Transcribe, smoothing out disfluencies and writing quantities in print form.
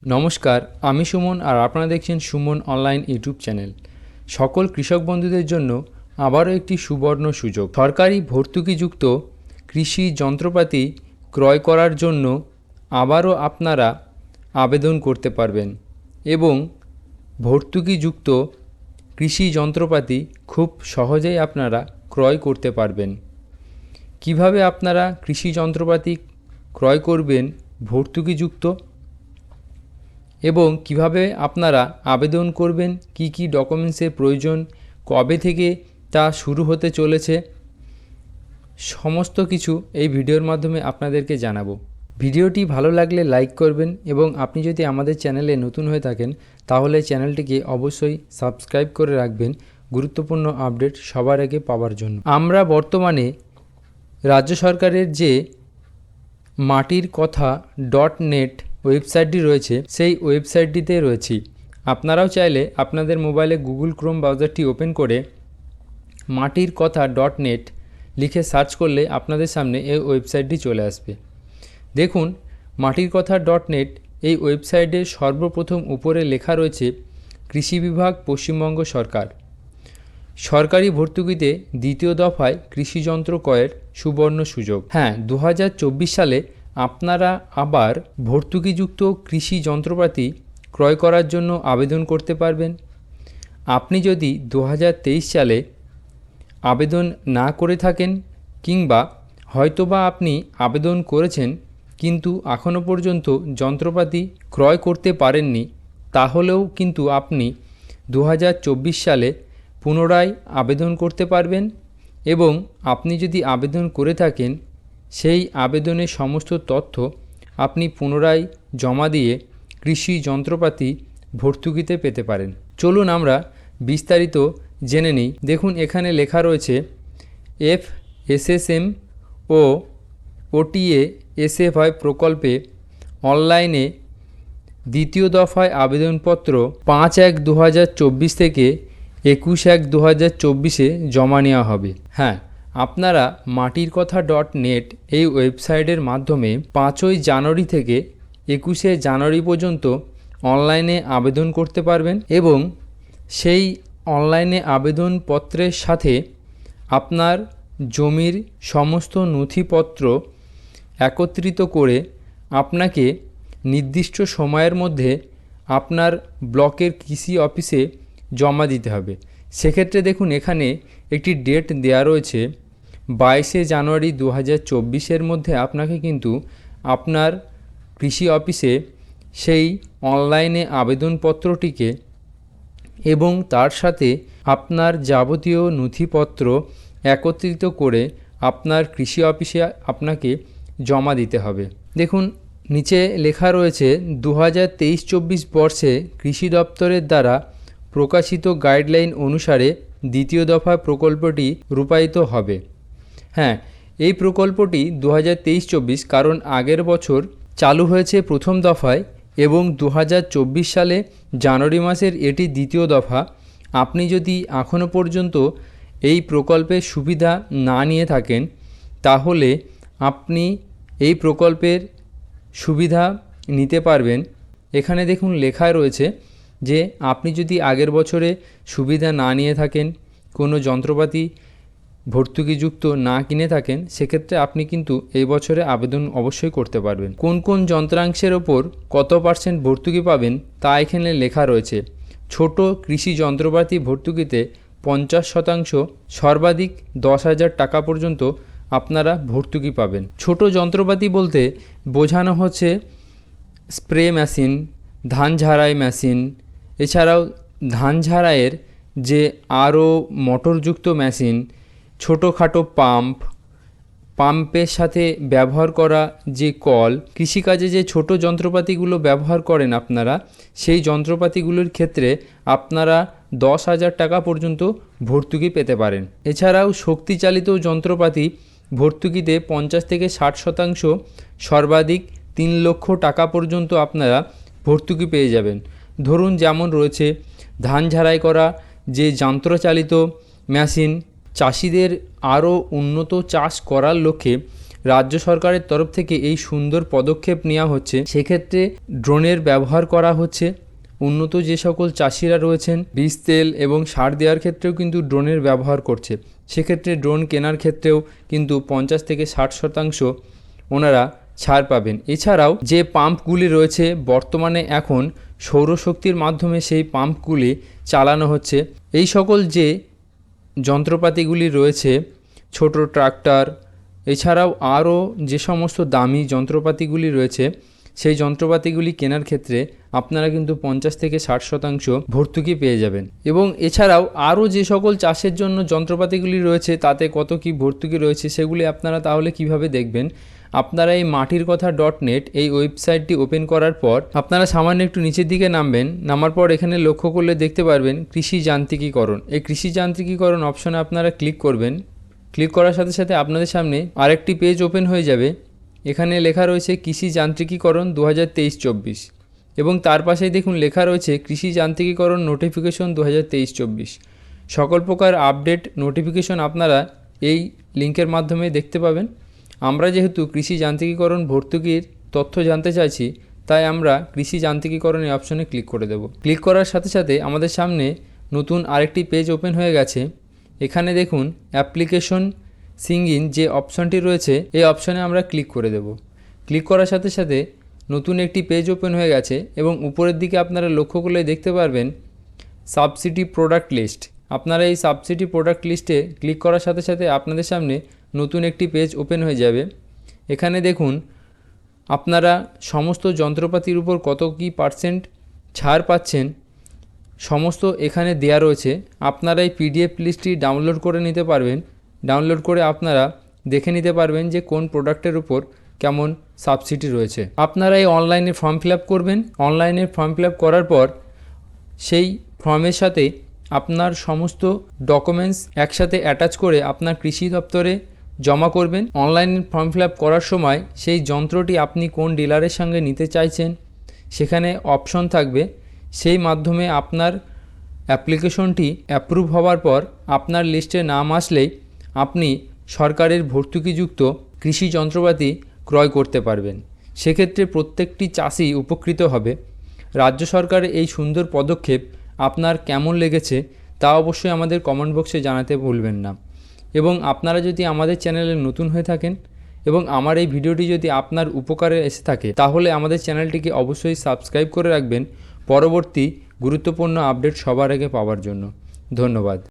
নমস্কার, আমি সুমন আর আপনারা দেখছেন সুমন অনলাইন ইউটিউব চ্যানেল। সকল কৃষক বন্ধুদের জন্য আবারও একটি সুবর্ণ সুযোগ। সরকারি ভর্তুকিযুক্ত কৃষি যন্ত্রপাতি ক্রয় করার জন্য আবারও আপনারা আবেদন করতে পারবেন এবং ভর্তুকিযুক্ত কৃষি যন্ত্রপাতি খুব সহজেই আপনারা ক্রয় করতে পারবেন। কিভাবে আপনারা কৃষি যন্ত্রপাতি ক্রয় করবেন ভর্তুকিযুক্ত এবং কিভাবে আপনারা আবেদন করবেন, কি কি ডকুমেন্টসের প্রয়োজন, কবে থেকে তা শুরু হতে চলেছে, সমস্ত কিছু এই ভিডিওর মাধ্যমে আপনাদেরকে জানাবো। ভিডিওটি ভালো লাগলে লাইক করবেন এবং আপনি যদি আমাদের চ্যানেলে নতুন হয়ে থাকেন তাহলে চ্যানেলটিকে অবশ্যই সাবস্ক্রাইব করে রাখবেন গুরুত্বপূর্ণ আপডেট সবার আগে পাওয়ার জন্য। আমরা বর্তমানে রাজ্য সরকারের যে মাটির কথা .net ওয়েবসাইটটি রয়েছে সেই ওয়েবসাইটটিতে রয়েছি। আপনারাও চাইলে আপনাদের মোবাইলে গুগল ক্রোম ব্রাউজারটি ওপেন করে মাটির কথা .net লিখে সার্চ করলে আপনাদের সামনে এই ওয়েবসাইটটি চলে আসবে। দেখুন, মাটির কথা .net এই ওয়েবসাইটে সর্বপ্রথম উপরে লেখা রয়েছে কৃষি বিভাগ, পশ্চিমবঙ্গ সরকার। সরকারি ভর্তুকিতে দ্বিতীয় দফায় কৃষিযন্ত্র ক্রয়ের সুবর্ণ সুযোগ। হ্যাঁ, 2024 সালে আপনারা আবার ভর্তুকিযুক্ত কৃষি যন্ত্রপাতি ক্রয় করার জন্য আবেদন করতে পারবেন। আপনি যদি 2023 সালে আবেদন না করে থাকেন কিংবা হয়তোবা আপনি আবেদন করেছেন কিন্তু এখনও পর্যন্ত যন্ত্রপাতি ক্রয় করতে পারেননি, তাহলেও কিন্তু আপনি 2024 সালে পুনরায় আবেদন করতে পারবেন এবং আপনি যদি আবেদন করে থাকেন সেই আবেদনের সমস্ত তথ্য আপনি পুনরায় জমা দিয়ে কৃষি যন্ত্রপাতি ভর্তুকিতে পেতে পারেন। চলুন আমরা বিস্তারিত জেনে নিই। দেখুন, এখানে লেখা রয়েছে FSSM ও OTA SFI প্রকল্পে অনলাইনে দ্বিতীয় দফায় আবেদনপত্র 5/1/2024 থেকে 21/1/2024 জমা নেওয়া হবে। হ্যাঁ, আপনারা মাটির কথা .net এই ওয়েবসাইটের মাধ্যমে 5ই জানুয়ারি থেকে 21শে জানুয়ারি পর্যন্ত অনলাইনে আবেদন করতে পারবেন এবং সেই অনলাইনে আবেদনপত্রের সাথে আপনার জমির সমস্ত নথিপত্র একত্রিত করে আপনাকে নির্দিষ্ট সময়ের মধ্যে আপনার ব্লকের কৃষি অফিসে জমা দিতে হবে। সেক্ষেত্রে দেখুন, এখানে একটি ডেট দেওয়া রয়েছে 22শে জানুয়ারি 2024 মধ্যে আপনাকে কিন্তু আপনার কৃষি অফিসে সেই অনলাইনে আবেদনপত্রটিকে এবং তার সাথে আপনার যাবতীয় নথিপত্র একত্রিত করে আপনার কৃষি অফিসে আপনাকে জমা দিতে হবে। দেখুন, নিচে লেখা রয়েছে 2023-24 বর্ষে কৃষি দপ্তরের দ্বারা প্রকাশিত গাইডলাইন অনুসারে দ্বিতীয় দফা প্রকল্পটি রূপায়িত হবে। হ্যাঁ, এই প্রকল্পটি 2023-24 কারণ আগের বছর চালু হয়েছে প্রথম দফায় এবং 2024 সালে জানুয়ারি মাসের এটি দ্বিতীয় দফা। আপনি যদি এখনও পর্যন্ত এই প্রকল্পের সুবিধা না নিয়ে থাকেন তাহলে আপনি এই প্রকল্পের সুবিধা নিতে পারবেন। এখানে দেখুন লেখা রয়েছে যে আপনি যদি আগের বছরে সুবিধা না নিয়ে থাকেন, কোনো যন্ত্রপাতি ভর্তুকিযুক্ত না কিনে থাকেন, সেক্ষেত্রে আপনি কিন্তু এই বছরে আবেদন অবশ্যই করতে পারবেন। কোন কোন যন্ত্রাংশের ওপর কত % ভর্তুকি পাবেন তা এখানে লেখা রয়েছে। ছোট কৃষি যন্ত্রপাতি ভর্তুকিতে 50%, সর্বাধিক 10,000 টাকা পর্যন্ত আপনারা ভর্তুকি পাবেন। ছোট যন্ত্রপাতি বলতে বোঝানো হচ্ছে স্প্রে মেশিন, ধান ঝাড়াই মেশিন, এছাড়াও ধান ঝাড়াইয়ের যে আরও মোটরযুক্ত মেশিন, ছোটোখাটো পাম্পের সাথে ব্যবহার করা যে কল, কৃষিকাজে যে ছোট যন্ত্রপাতিগুলো ব্যবহার করেন আপনারা, সেই যন্ত্রপাতিগুলোর ক্ষেত্রে আপনারা 10,000 টাকা পর্যন্ত ভর্তুকি পেতে পারেন। এছাড়াও শক্তিচালিত যন্ত্রপাতি ভর্তুকিতে 50 থেকে 60%, সর্বাধিক 3 লক্ষ টাকা পর্যন্ত আপনারা ভর্তুকি পেয়ে যাবেন। ধরুন, যেমন রয়েছে ধান ঝাড়াই করা যে যন্ত্রচালিত মেশিন, চাষিদের আরও উন্নত চাষ করার লক্ষ্যে রাজ্য সরকারের তরফ থেকে এই সুন্দর পদক্ষেপ নেওয়া হচ্ছে। সেক্ষেত্রে ড্রোনের ব্যবহার করা হচ্ছে। উন্নত যে সকল চাষিরা রয়েছেন বীজ তেল এবং সার দেওয়ার ক্ষেত্রেও কিন্তু ড্রোনের ব্যবহার করছে। সেক্ষেত্রে ড্রোন কেনার ক্ষেত্রেও কিন্তু 50 থেকে 60% ওনারা ছাড় পাবেন। এছাড়াও যে পাম্পগুলি রয়েছে বর্তমানে এখন সৌরশক্তির মাধ্যমে সেই পাম্পগুলি চালানো হচ্ছে। এই সকল যে যন্ত্রপাতিগুলি রয়েছে, ছোট ট্রাক্টর, এছাড়াও আরও যে সমস্ত দামি যন্ত্রপাতিগুলি রয়েছে, সেই যন্ত্রপাতিগুলি কেনার ক্ষেত্রে আপনারা কিন্তু 50 থেকে 60% ভর্তুকি পেয়ে যাবেন। এবং এছাড়াও আরও যে সকল চাষের জন্য যন্ত্রপাতিগুলি রয়েছে তাতে কত কি ভর্তুকি রয়েছে সেগুলি আপনারা তাহলে কিভাবে দেখবেন? আপনারা এই মাটির কথা .net এই ওয়েবসাইটটি ওপেন করার পর আপনারা সামান্য একটু নিচের দিকে নামবেন। নামার পর এখানে লক্ষ্য করলে দেখতে পারবেন কৃষি যান্ত্রিকীকরণ। এই কৃষি যান্ত্রিকীকরণ অপশনে আপনারা ক্লিক করবেন। ক্লিক করার সাথে সাথে আপনাদের সামনে আরেকটি পেজ ওপেন হয়ে যাবে। এখানে লেখা রয়েছে কৃষি যান্ত্রিকীকরণ 2023-24 এবং তার পাশেই দেখুন লেখা রয়েছে কৃষি যান্ত্রিকীকরণ নোটিফিকেশন 2023-24। সকল প্রকার আপডেট নোটিফিকেশন আপনারা এই লিঙ্কের মাধ্যমে দেখতে পাবেন। আমরা যেহেতু কৃষি যান্ত্রিকীকরণ ভর্তুকির তথ্য জানতে চাইছি, তাই আমরা কৃষি যান্ত্রিকীকরণ এই অপশনে ক্লিক করে দেব। ক্লিক করার সাথে সাথে আমাদের সামনে নতুন আরেকটি পেজ ওপেন হয়ে গেছে। এখানে দেখুন অ্যাপ্লিকেশন সিঙ্গিন যে অপশনটি রয়েছে এই অপশনে আমরা ক্লিক করে দেব। ক্লিক করার সাথে সাথে নতুন একটি পেজ ওপেন হয়ে গেছে এবং উপরের দিকে আপনারা লক্ষ্য করলে দেখতে পারবেন সাবসিডি প্রোডাক্ট লিস্ট। আপনারা এই সাবসিডি প্রোডাক্ট লিস্টে ক্লিক করার সাথে সাথে আপনাদের সামনে নতুন একটি পেজ ওপেন হয়ে যাবে। এখানে দেখুন আপনারা সমস্ত যন্ত্রপাতির উপর কত কি % ছাড় পাচ্ছেন সমস্ত এখানে দেয়া রয়েছে। আপনারা এই PDF লিস্টটি ডাউনলোড করে নিতে পারবেন। ডাউনলোড করে আপনারা দেখে নিতে পারবেন যে কোন প্রোডাক্টের উপর কেমন সাবসিডি রয়েছে। আপনারা এই অনলাইনে ফর্ম ফিল আপ করবেন। অনলাইনে ফর্ম ফিল আপ করার পর সেই ফর্মের সাথে আপনার সমস্ত ডকুমেন্টস একসাথে অ্যাটাচ করে আপনার কৃষি দপ্তরে জমা করবেন। অনলাইন ফর্ম ফিল আপ করার সময় সেই যন্ত্রটি আপনি কোন ডিলারের সঙ্গে নিতে চাইছেন সেখানে অপশন থাকবে। সেই মাধ্যমে আপনার অ্যাপ্লিকেশনটি অ্যাপ্রুভ হওয়ার পর আপনার লিস্টে নাম আসলেই আপনি সরকারের ভর্তুকিযুক্ত কৃষি যন্ত্রপাতি ক্রয় করতে পারবেন। সেক্ষেত্রে প্রত্যেকটি চাষি উপকৃত হবে। রাজ্য সরকারের এই সুন্দর পদক্ষেপ আপনার কেমন লেগেছে তা অবশ্যই আমাদের কমেন্ট বক্সে জানাতে ভুলবেন না। এবং আপনারা যদি আমাদের চ্যানেলে নতুন হয়ে থাকেন এবং আমার এই ভিডিওটি যদি আপনার উপকারে এসে থাকে তাহলে আমাদের চ্যানেলটিকে অবশ্যই সাবস্ক্রাইব করে রাখবেন পরবর্তী গুরুত্বপূর্ণ আপডেট সবার আগে পাওয়ার জন্য। ধন্যবাদ।